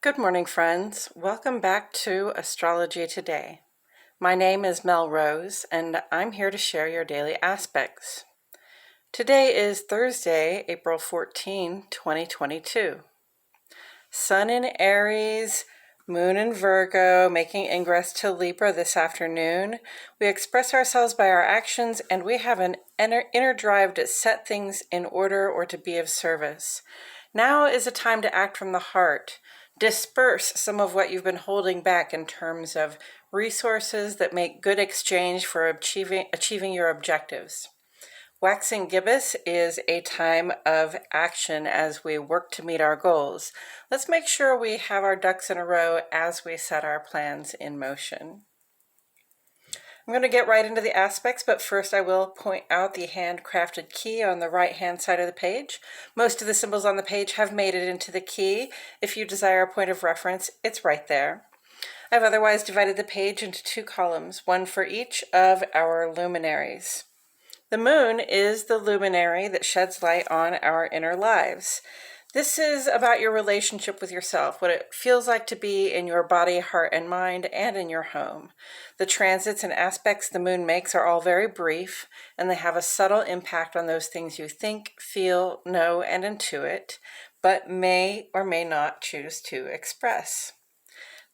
Good morning, friends. Welcome back to Astrology Today. My name is Mel Rose, and I'm here to share your daily aspects. Today is Thursday, April 14, 2022. Sun in Aries, Moon in Virgo, making ingress to Libra this afternoon. We express ourselves by our actions, and we have an inner drive to set things in order or to be of service. Now is a time to act from the heart. Disperse some of what you've been holding back in terms of resources that make good exchange for achieving your objectives. Waxing gibbous is a time of action as we work to meet our goals. Let's make sure we have our ducks in a row as we set our plans in motion. I'm going to get right into the aspects, but first I will point out the handcrafted key on the right-hand side of the page. Most of the symbols on the page have made it into the key. If you desire a point of reference, it's right there. I've otherwise divided the page into two columns, one for each of our luminaries. The moon is the luminary that sheds light on our inner lives. This is about your relationship with yourself, what it feels like to be in your body, heart, and mind, and in your home. The transits and aspects the moon makes are all very brief, and they have a subtle impact on those things you think, feel, know, and intuit, but may or may not choose to express.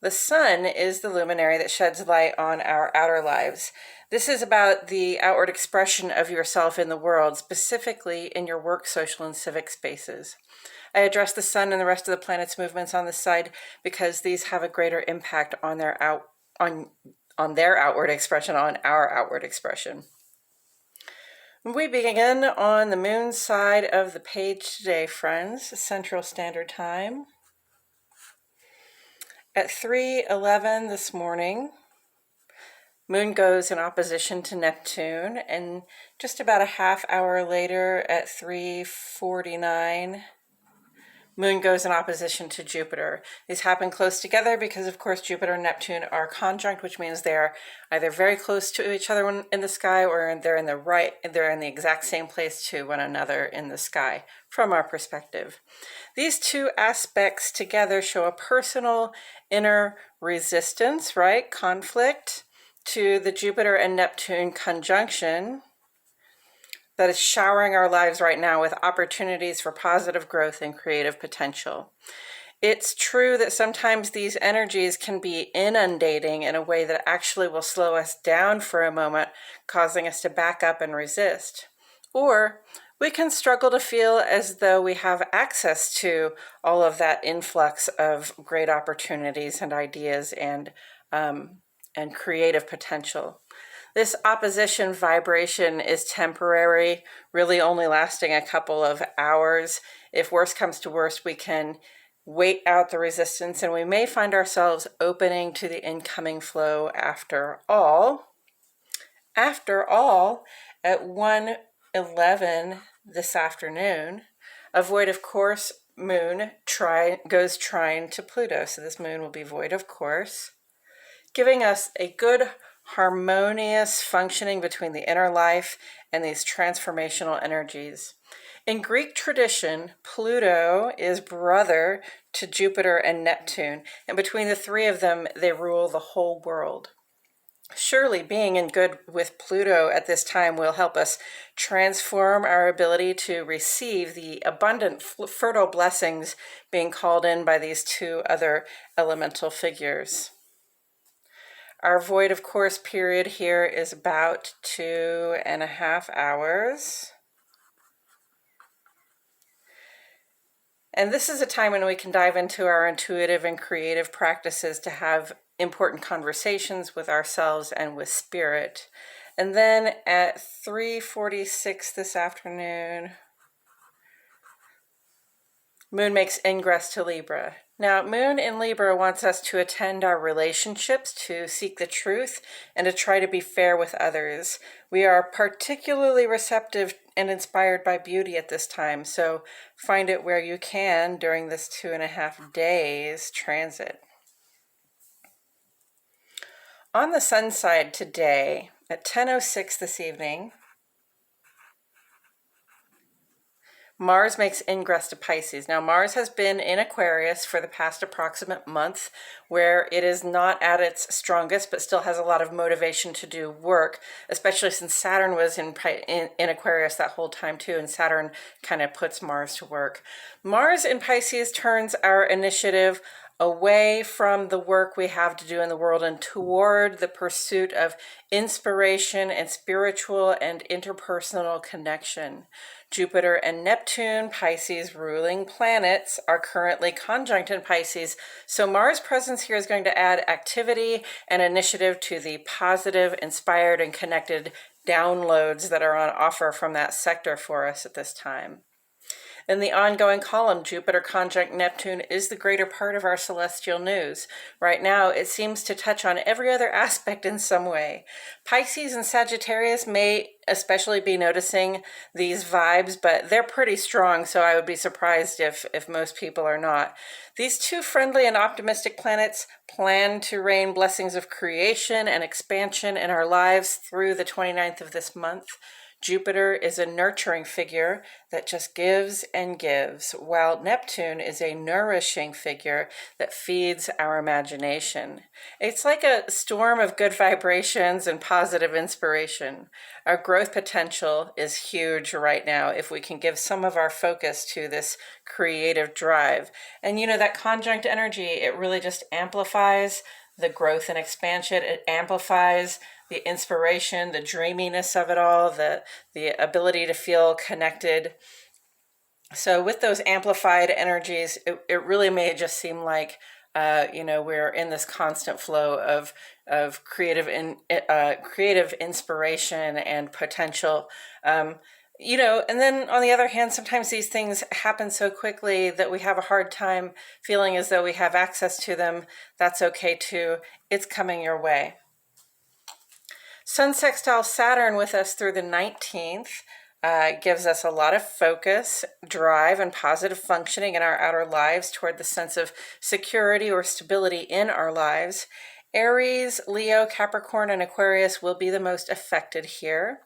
The sun is the luminary that sheds light on our outer lives. This is about the outward expression of yourself in the world, specifically in your work, social, and civic spaces. I address the sun and the rest of the planet's movements on this side because these have a greater impact on their outward expression, on our outward expression. We begin on the moon side of the page today, friends, Central Standard Time. At 3:11 this morning, Moon goes in opposition to Neptune, and just about a half hour later at 3:49, Moon goes in opposition to Jupiter. These happen close together because, of course, Jupiter and Neptune are conjunct, which means they're either very close to each other in the sky, or they're in the exact same place to one another in the sky from our perspective. These two aspects together show a personal inner resistance, right? Conflict to the Jupiter and Neptune conjunction that is showering our lives right now with opportunities for positive growth and creative potential. It's true that sometimes these energies can be inundating in a way that actually will slow us down for a moment, causing us to back up and resist. Or we can struggle to feel as though we have access to all of that influx of great opportunities and ideas and creative potential. This opposition vibration is temporary, really only lasting a couple of hours. If worse comes to worst, we can wait out the resistance, and we may find ourselves opening to the incoming flow after all. After all, at 1:11 this afternoon, a void of course moon goes trine to Pluto. So this moon will be void of course, giving us a good harmonious functioning between the inner life and these transformational energies. In Greek tradition, Pluto is brother to Jupiter and Neptune, and between the three of them, they rule the whole world. Surely being in good with Pluto at this time will help us transform our ability to receive the abundant, fertile blessings being called in by these two other elemental figures. Our void of course period here is about 2.5 hours. And this is a time when we can dive into our intuitive and creative practices to have important conversations with ourselves and with spirit. And then at 3:46 this afternoon, Moon makes ingress to Libra. Now, Moon in Libra wants us to attend our relationships, to seek the truth, and to try to be fair with others. We are particularly receptive and inspired by beauty at this time, so find it where you can during this 2.5 days transit. On the sun side today, at 10:06 this evening, Mars makes ingress to Pisces. Now, Mars has been in Aquarius for the past approximate month, where it is not at its strongest, but still has a lot of motivation to do work, especially since Saturn was in Aquarius that whole time too, and Saturn kind of puts Mars to work. Mars in Pisces turns our initiative away from the work we have to do in the world and toward the pursuit of inspiration and spiritual and interpersonal connection. Jupiter and Neptune, Pisces ruling planets, are currently conjunct in Pisces, so Mars' presence here is going to add activity and initiative to the positive, inspired, and connected downloads that are on offer from that sector for us at this time. In the ongoing column, Jupiter conjunct Neptune is the greater part of our celestial news. Right now, it seems to touch on every other aspect in some way. Pisces and Sagittarius may especially be noticing these vibes, but they're pretty strong, so I would be surprised if most people are not. These two friendly and optimistic planets plan to rain blessings of creation and expansion in our lives through the 29th of this month. Jupiter is a nurturing figure that just gives and gives, while Neptune is a nourishing figure that feeds our imagination. It's like a storm of good vibrations and positive inspiration. Our growth potential is huge right now if we can give some of our focus to this creative drive. And you know, that conjunct energy, it really just amplifies the growth and expansion. It amplifies the inspiration, the dreaminess of it all, the ability to feel connected. So with those amplified energies, it really may just seem like we're in this constant flow of creative inspiration and potential. And then on the other hand, sometimes these things happen so quickly that we have a hard time feeling as though we have access to them. That's okay too. It's coming your way. Sun sextile Saturn with us through the 19th gives us a lot of focus, drive, and positive functioning in our outer lives toward the sense of security or stability in our lives. Aries, Leo, Capricorn, and Aquarius will be the most affected here.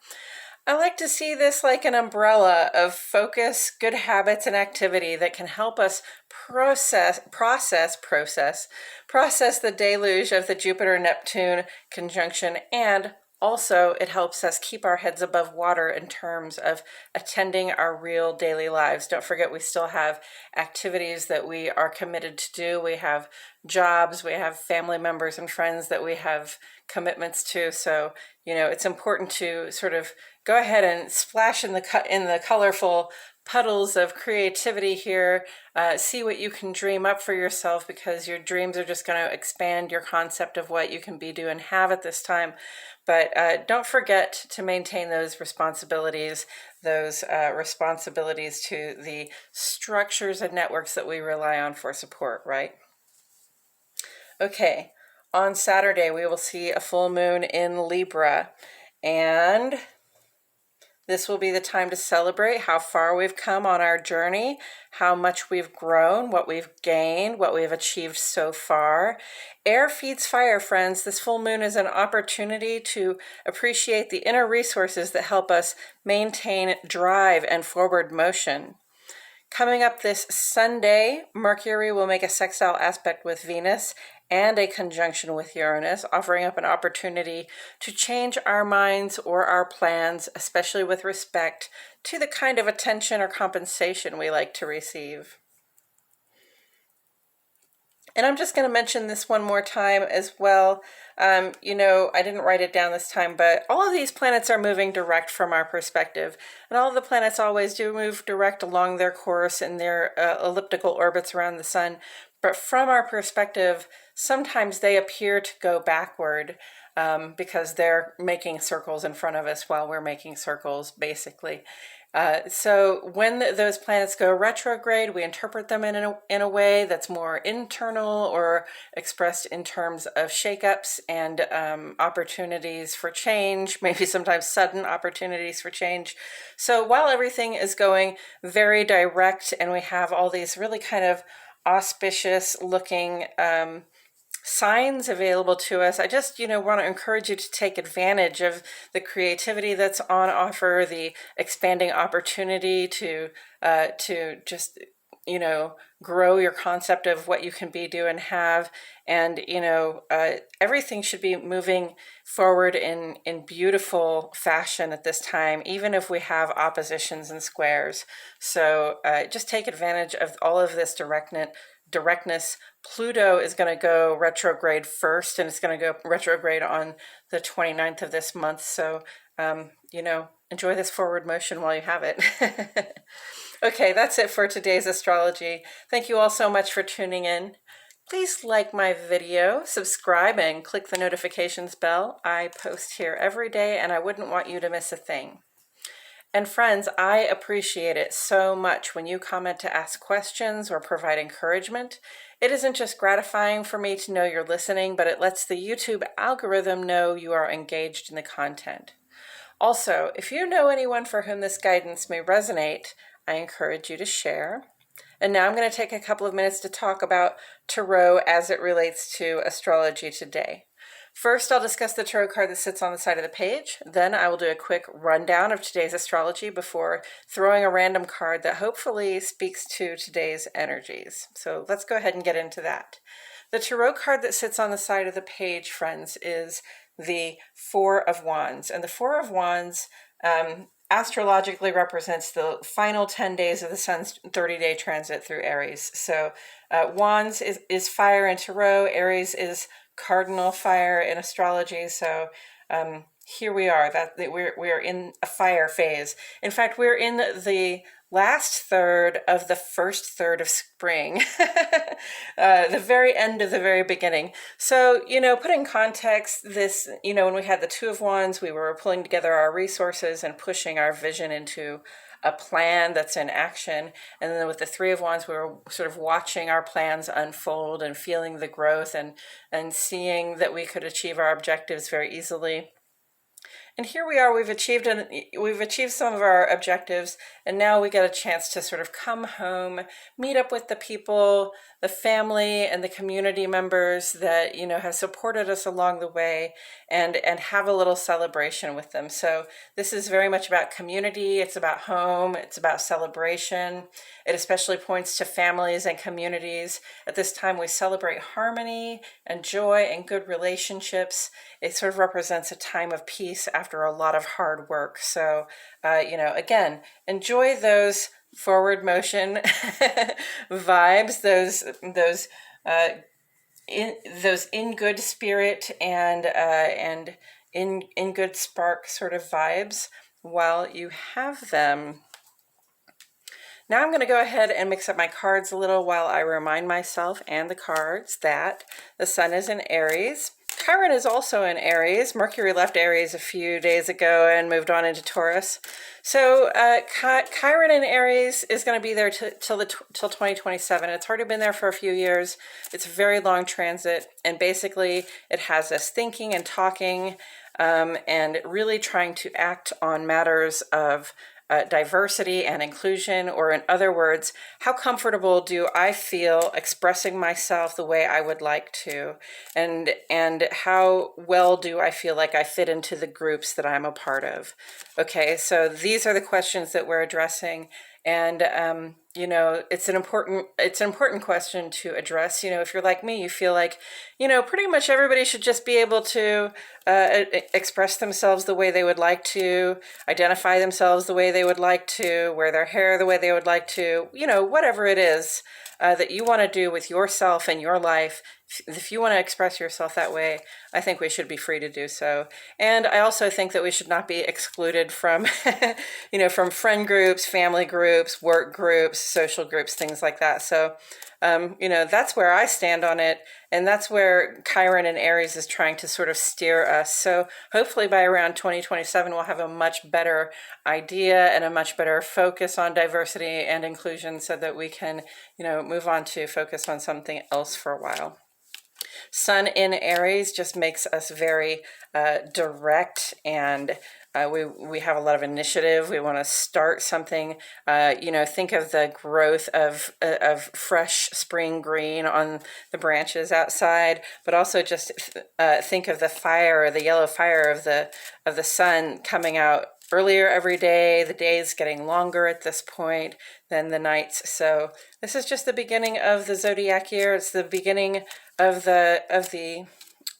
I like to see this like an umbrella of focus, good habits, and activity that can help us process the deluge of the Jupiter-Neptune conjunction, and also it helps us keep our heads above water in terms of attending our real daily lives. Don't forget, we still have activities that we are committed to do. We have jobs, we have family members and friends that we have commitments to. So, it's important to sort of go ahead and splash in the colorful puddles of creativity here. See what you can dream up for yourself, because your dreams are just going to expand your concept of what you can be, do, and have at this time. But don't forget to maintain those responsibilities to the structures and networks that we rely on for support, right? Okay, on Saturday we will see a full moon in Libra, and this will be the time to celebrate how far we've come on our journey, how much we've grown, what we've gained, what we've achieved so far. Air feeds fire, friends. This full moon is an opportunity to appreciate the inner resources that help us maintain drive and forward motion. Coming up this Sunday, Mercury will make a sextile aspect with Venus and a conjunction with Uranus, offering up an opportunity to change our minds or our plans, especially with respect to the kind of attention or compensation we like to receive. And I'm just going to mention this one more time as well. I didn't write it down this time, but all of these planets are moving direct from our perspective. And all of the planets always do move direct along their course in their elliptical orbits around the sun. But from our perspective, sometimes they appear to go backward because they're making circles in front of us while we're making circles, basically. So when those planets go retrograde, we interpret them in a way that's more internal or expressed in terms of shakeups and opportunities for change, maybe sometimes sudden opportunities for change. So while everything is going very direct and we have all these really kind of auspicious looking signs available to us, I just, want to encourage you to take advantage of the creativity that's on offer, the expanding opportunity to just, grow your concept of what you can be, do, and have. And, everything should be moving forward in beautiful fashion at this time, even if we have oppositions and squares. So just take advantage of all of this directness. Pluto is going to go retrograde first, and it's going to go retrograde on the 29th of this month. So, enjoy this forward motion while you have it. Okay, that's it for today's astrology. Thank you all so much for tuning in. Please like my video, subscribe, and click the notifications bell. I post here every day, and I wouldn't want you to miss a thing. And friends, I appreciate it so much when you comment to ask questions or provide encouragement. It isn't just gratifying for me to know you're listening, but it lets the YouTube algorithm know you are engaged in the content. Also, if you know anyone for whom this guidance may resonate, I encourage you to share. And now I'm going to take a couple of minutes to talk about tarot as it relates to astrology today. First, I'll discuss the tarot card that sits on the side of the page. Then I will do a quick rundown of today's astrology before throwing a random card that hopefully speaks to today's energies. So let's go ahead and get into that. The tarot card that sits on the side of the page, friends, is the Four of Wands. And the Four of Wands astrologically represents the final 10 days of the sun's 30-day transit through Aries. So Wands is fire in tarot. Aries is cardinal fire in astrology. So here we are, we're in a fire phase. In fact, we're in the last third of the first third of spring, the very end of the very beginning. So, put in context this, when we had the Two of Wands, we were pulling together our resources and pushing our vision into a plan that's in action. And then with the Three of Wands, we were sort of watching our plans unfold and feeling the growth and seeing that we could achieve our objectives very easily. And here we are, we've achieved some of our objectives, and now we get a chance to sort of come home, meet up with the people, the family, and the community members that, have supported us along the way, and have a little celebration with them. So this is very much about community, it's about home, it's about celebration. It especially points to families and communities. At this time, we celebrate harmony and joy and good relationships. It sort of represents a time of peace after a lot of hard work. So, again, enjoy those forward motion vibes, those in good spirit and in good spark sort of vibes while you have them. Now I'm going to go ahead and mix up my cards a little while I remind myself and the cards that the sun is in Aries. Chiron is also in Aries. Mercury left Aries a few days ago and moved on into Taurus. So Chiron in Aries is going to be there till 2027. It's already been there for a few years. It's a very long transit, and basically it has us thinking and talking and really trying to act on matters of diversity and inclusion, or in other words, how comfortable do I feel expressing myself the way I would like to, and how well do I feel like I fit into the groups that I'm a part of. Okay, so these are the questions that we're addressing, and it's an important question to address. If you're like me, you feel like pretty much everybody should just be able to express themselves the way they would like to, identify themselves the way they would like to, wear their hair the way they would like to, whatever it is that you want to do with yourself and your life. If you want to express yourself that way, I think we should be free to do so. And I also think that we should not be excluded from, from friend groups, family groups, work groups, social groups, things like that. So, that's where I stand on it. And that's where Chiron and Aries is trying to sort of steer us. So hopefully by around 2027, we'll have a much better idea and a much better focus on diversity and inclusion so that we can, move on to focus on something else for a while. Sun in Aries just makes us very direct, and we have a lot of initiative. We want to start something. Think of the growth of fresh spring green on the branches outside, but also just think of the fire, the yellow fire of the sun coming out earlier every day. The days getting longer at this point than the nights. So this is just the beginning of the zodiac year. It's the beginning of the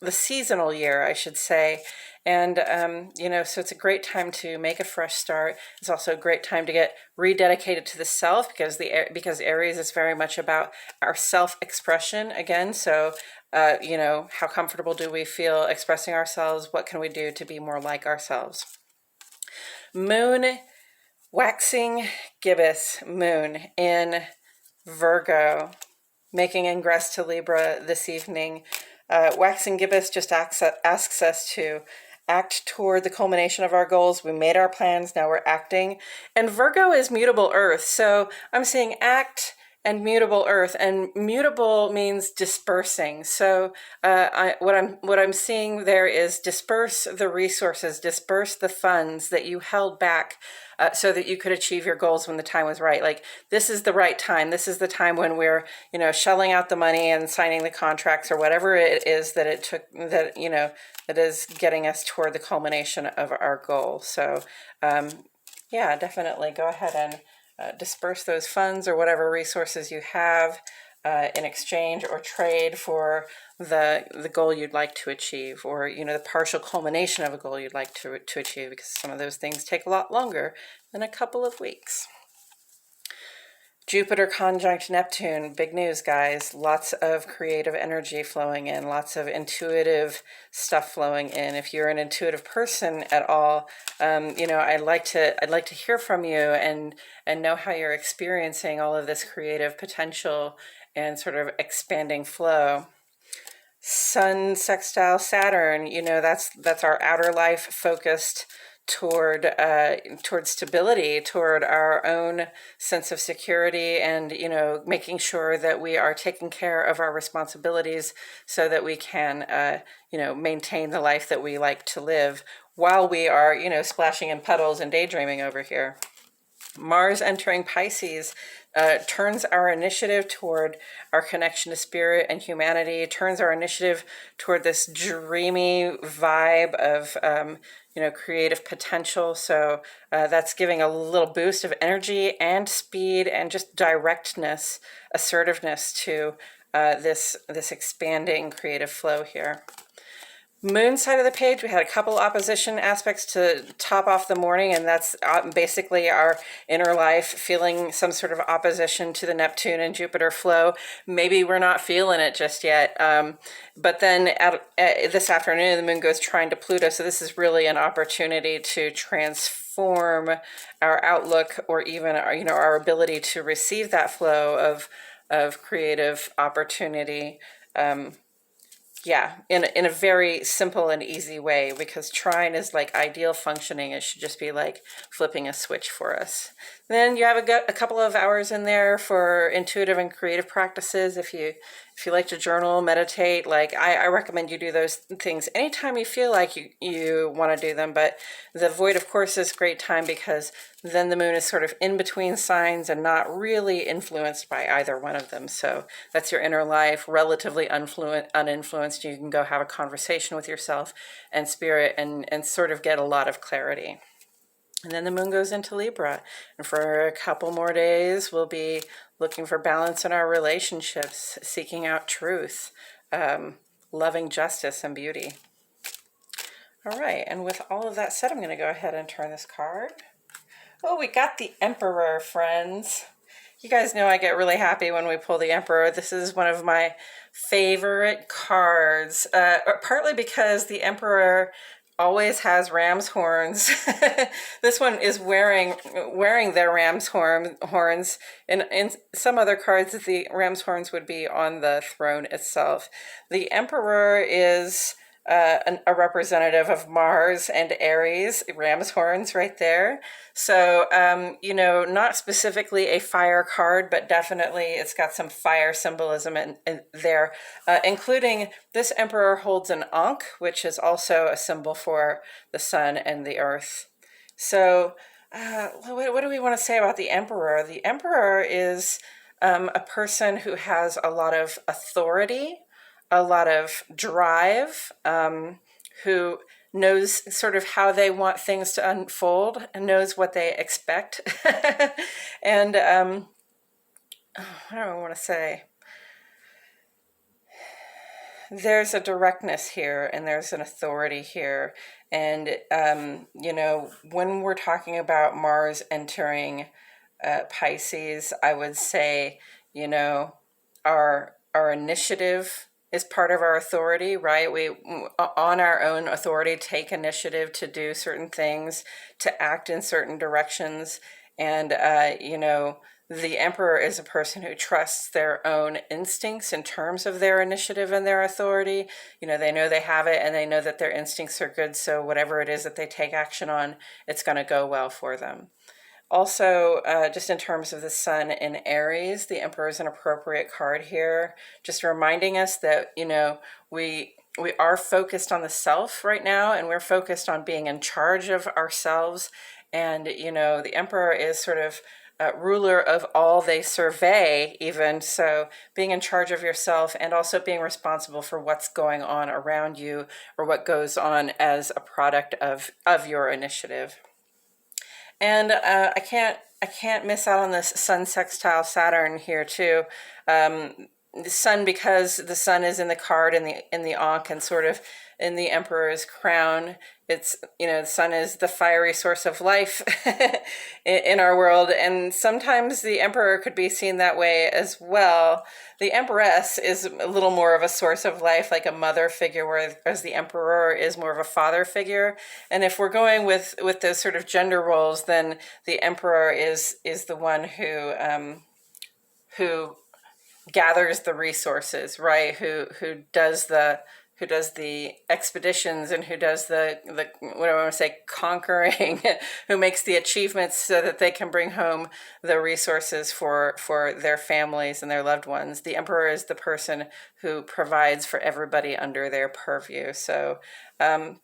seasonal year, I should say. And, so it's a great time to make a fresh start. It's also a great time to get rededicated to the self, because Aries is very much about our self-expression again. So, how comfortable do we feel expressing ourselves? What can we do to be more like ourselves? Moon, waxing gibbous moon in Virgo, making ingress to Libra this evening. Waxing gibbous just asks us to act toward the culmination of our goals. We made our plans, now we're acting. And Virgo is mutable earth, so I'm seeing act and mutable earth, and mutable means dispersing. So what I'm seeing there is disperse the resources, disperse the funds that you held back so that you could achieve your goals when the time was right. Like, this is the right time. This is the time when we're, shelling out the money and signing the contracts or whatever it is that it took, that is getting us toward the culmination of our goal. So yeah, definitely go ahead and disperse those funds or whatever resources you have in exchange or trade for the goal you'd like to achieve, or the partial culmination of a goal you'd like to achieve, because some of those things take a lot longer than a couple of weeks. Jupiter conjunct Neptune, big news, guys. Lots of creative energy flowing in, lots of intuitive stuff flowing in. If you're an intuitive person at all, I'd like to hear from you and know how you're experiencing all of this creative potential and sort of expanding flow. Sun sextile Saturn, that's our outer life focused toward stability, toward our own sense of security, and making sure that we are taking care of our responsibilities so that we can maintain the life that we like to live while we are splashing in puddles and daydreaming over here. Mars entering Pisces turns our initiative toward our connection to spirit and humanity, turns our initiative toward this dreamy vibe of creative potential. So that's giving a little boost of energy and speed and just directness, assertiveness to this expanding creative flow here. Moon side of the page, we had a couple opposition aspects to top off the morning, and that's basically our inner life feeling some sort of opposition to the Neptune and Jupiter flow. Maybe we're not feeling it just yet, but then this afternoon the moon goes trine to Pluto, so this is really an opportunity to transform our outlook, or even our ability to receive that flow of creative opportunity. Yeah, in a very simple and easy way, because trine is like ideal functioning. It should just be like flipping a switch for us. Then you have a couple of hours in there for intuitive and creative practices. If you like to journal, meditate, like I recommend you do those things anytime you feel like you want to do them. But the void, of course, is a great time, because then the moon is sort of in between signs and not really influenced by either one of them. So that's your inner life, relatively uninfluenced. You can go have a conversation with yourself and spirit and sort of get a lot of clarity. And then the moon goes into Libra, and for a couple more days we'll be looking for balance in our relationships, seeking out truth, loving justice and beauty. All right, and with all of that said, I'm going to go ahead and turn this card. Oh, we got the Emperor, friends. You guys know I get really happy when we pull the Emperor. This is one of my favorite cards, partly because the Emperor always has ram's horns. This one is wearing their ram's horns. In some other cards, the ram's horns would be on the throne itself. The Emperor is a representative of Mars and Aries, ram's horns right there. So, not specifically a fire card, but definitely it's got some fire symbolism in there, including this emperor holds an ankh, which is also a symbol for the sun and the earth. So, what do we want to say about the emperor? The emperor is a person who has a lot of authority, a lot of drive, who knows sort of how they want things to unfold and knows what they expect. And what do I want to say? There's a directness here and there's an authority here. And, when we're talking about Mars entering Pisces, I would say, our initiative is part of our authority, right? We, on our own authority, take initiative to do certain things, to act in certain directions. And, the emperor is a person who trusts their own instincts in terms of their initiative and their authority. They know they have it and they know that their instincts are good. So whatever it is that they take action on, it's going to go well for them. Also, just in terms of the sun in Aries, the emperor is an appropriate card here, just reminding us that, we are focused on the self right now, and we're focused on being in charge of ourselves. And, the emperor is sort of ruler of all they survey, even. So being in charge of yourself and also being responsible for what's going on around you or what goes on as a product of your initiative. And I can't miss out on this sun sextile Saturn here too. The sun, because the sun is in the card in the ankh and sort of in the emperor's crown. It's, the sun is the fiery source of life in our world, and sometimes the emperor could be seen that way as well. The empress is a little more of a source of life, like a mother figure, whereas the emperor is more of a father figure. And if we're going with those sort of gender roles, then the emperor is the one who gathers the resources, right? Who does the expeditions and who does the what do I want to say, conquering, who makes the achievements so that they can bring home the resources for their families and their loved ones. The emperor is the person who provides for everybody under their purview. So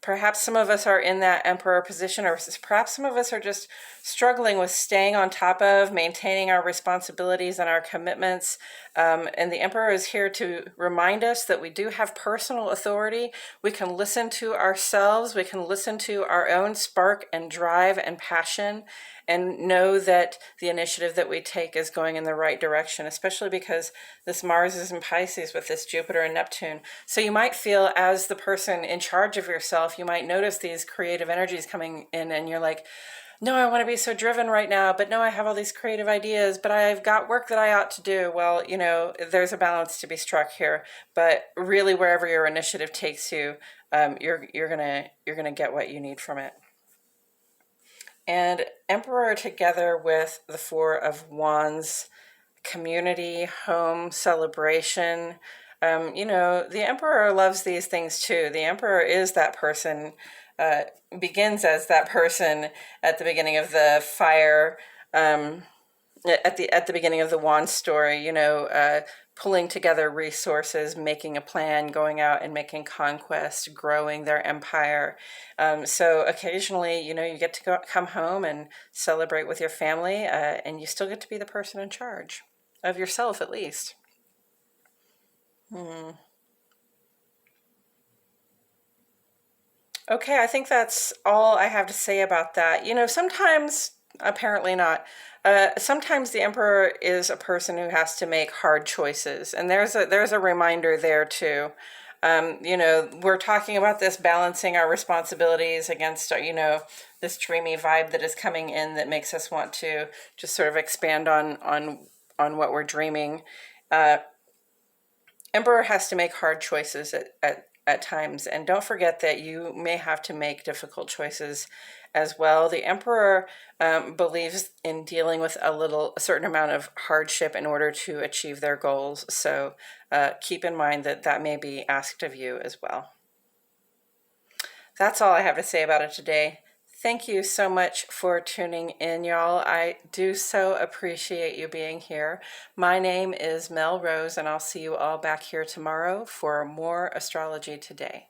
perhaps some of us are in that emperor position, or perhaps some of us are just struggling with staying on top of, maintaining our responsibilities and our commitments. And the emperor is here to remind us that we do have personal authority. We can listen to ourselves. We can listen to our own spark and drive and passion, and know that the initiative that we take is going in the right direction, especially because this Mars is in Pisces with this Jupiter and Neptune. So you might feel, as the person in charge of yourself, you might notice these creative energies coming in and you're like, no, I want to be so driven right now, but no, I have all these creative ideas, but I've got work that I ought to do. Well, there's a balance to be struck here, but really wherever your initiative takes you, you're gonna get what you need from it. And Emperor, together with the Four of Wands, community, home, celebration. The Emperor loves these things too. The Emperor is that person, begins as that person at the beginning of the fire, at the beginning of the Wand story, pulling together resources, making a plan, going out and making conquest, growing their empire. So occasionally, you get to come home and celebrate with your family, and you still get to be the person in charge of yourself, at least. Okay, I think that's all I have to say about that. Sometimes, apparently not. Sometimes the emperor is a person who has to make hard choices, and there's a reminder there too. We're talking about this balancing our responsibilities against, this dreamy vibe that is coming in that makes us want to just sort of expand on what we're dreaming. Emperor has to make hard choices at times, and don't forget that you may have to make difficult choices as well. The emperor believes in dealing with a certain amount of hardship in order to achieve their goals. So keep in mind that may be asked of you as well. That's all I have to say about it today. Thank you so much for tuning in, y'all. I do so appreciate you being here. My name is Mel Rose, and I'll see you all back here tomorrow for more Astrology Today.